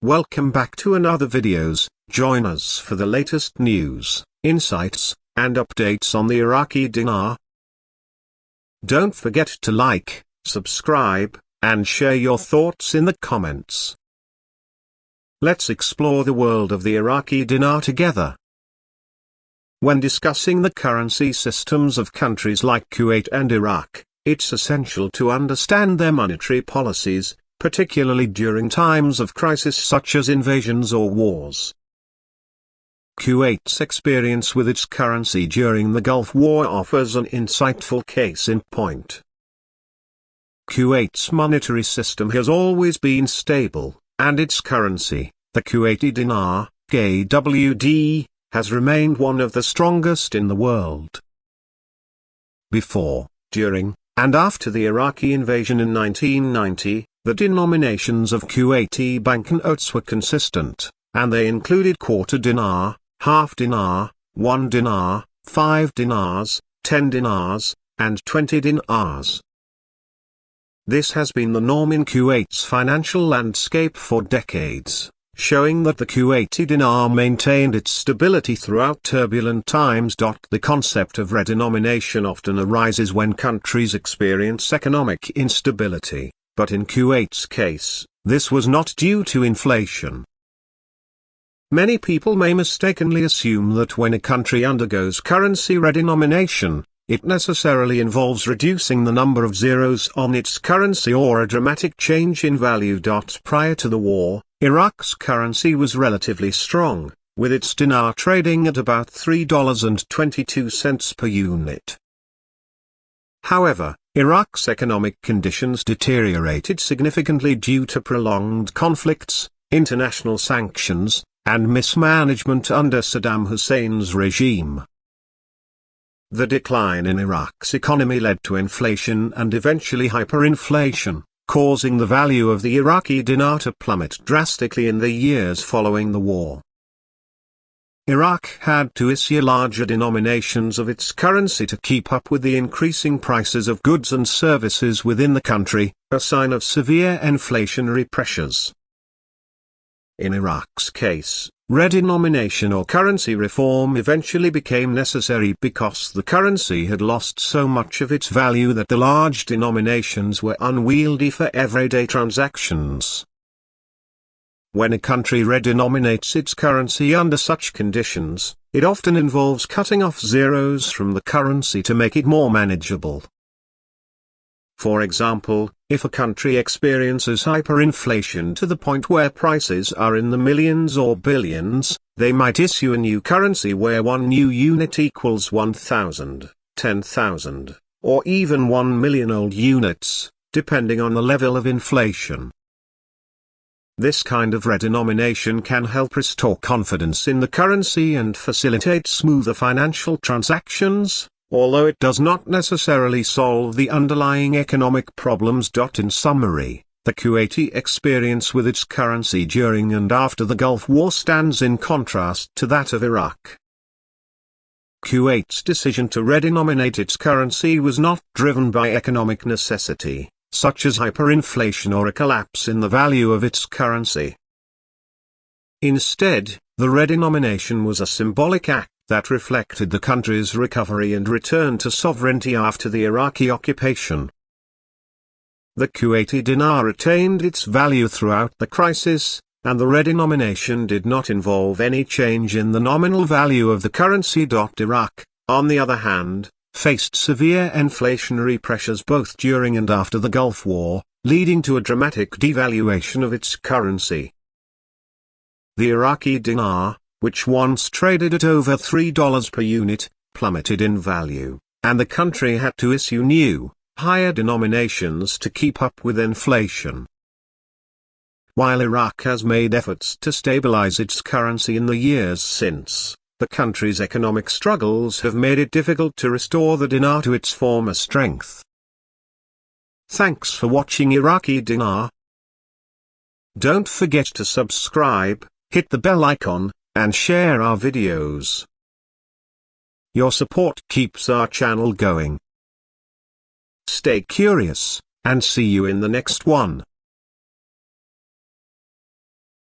Welcome back to another videos. Join us for the latest news, insights, and updates on the Iraqi dinar. Don't forget to like, subscribe, and share your thoughts in the comments. Let's explore the world of the Iraqi dinar together. When discussing the currency systems of countries like Kuwait and Iraq, it's essential to understand their monetary policies, particularly during times of crisis such as invasions or wars. Kuwait's experience with its currency during the Gulf War offers an insightful case in point. Kuwait's monetary system has always been stable, and its currency, the Kuwaiti dinar, KWD, has remained one of the strongest in the world. Before, during, and after the Iraqi invasion in 1990, the denominations of Kuwaiti banknotes were consistent, and they included quarter dinar, half dinar, 1 dinar, 5 dinars, 10 dinars, and 20 dinars. This has been the norm in Kuwait's financial landscape for decades, showing that the Kuwaiti dinar maintained its stability throughout turbulent times. The concept of redenomination often arises when countries experience economic instability, but in Kuwait's case, this was not due to inflation. Many people may mistakenly assume that when a country undergoes currency redenomination, it necessarily involves reducing the number of zeros on its currency or a dramatic change in value. Prior to the war, Iraq's currency was relatively strong, with its dinar trading at about $3.22 per unit. However, Iraq's economic conditions deteriorated significantly due to prolonged conflicts, international sanctions, and mismanagement under Saddam Hussein's regime. The decline in Iraq's economy led to inflation and eventually hyperinflation, causing the value of the Iraqi dinar to plummet drastically in the years following the war. Iraq had to issue larger denominations of its currency to keep up with the increasing prices of goods and services within the country, a sign of severe inflationary pressures. In Iraq's case, redenomination or currency reform eventually became necessary because the currency had lost so much of its value that the large denominations were unwieldy for everyday transactions. When a country redenominates its currency under such conditions, it often involves cutting off zeros from the currency to make it more manageable. For example, if a country experiences hyperinflation to the point where prices are in the millions or billions, they might issue a new currency where one new unit equals 1,000, 10,000, or even 1 million old units, depending on the level of inflation. This kind of redenomination can help restore confidence in the currency and facilitate smoother financial transactions, although it does not necessarily solve the underlying economic problems. In summary, the Kuwaiti experience with its currency during and after the Gulf War stands in contrast to that of Iraq. Kuwait's decision to redenominate its currency was not driven by economic necessity, such as hyperinflation or a collapse in the value of its currency. Instead, the redenomination was a symbolic act that reflected the country's recovery and return to sovereignty after the Iraqi occupation. The Kuwaiti dinar retained its value throughout the crisis, and the redenomination did not involve any change in the nominal value of the currency. Iraq, on the other hand, faced severe inflationary pressures both during and after the Gulf War, leading to a dramatic devaluation of its currency. The Iraqi dinar, which once traded at over $3 per unit, plummeted in value, and the country had to issue new, higher denominations to keep up with inflation. While Iraq has made efforts to stabilize its currency in the years since, the country's economic struggles have made it difficult to restore the dinar to its former strength. Thanks for watching Iraqi dinar. Don't forget to subscribe, hit the bell icon, and share our videos. Your support keeps our channel going. Stay curious, and see you in the next one.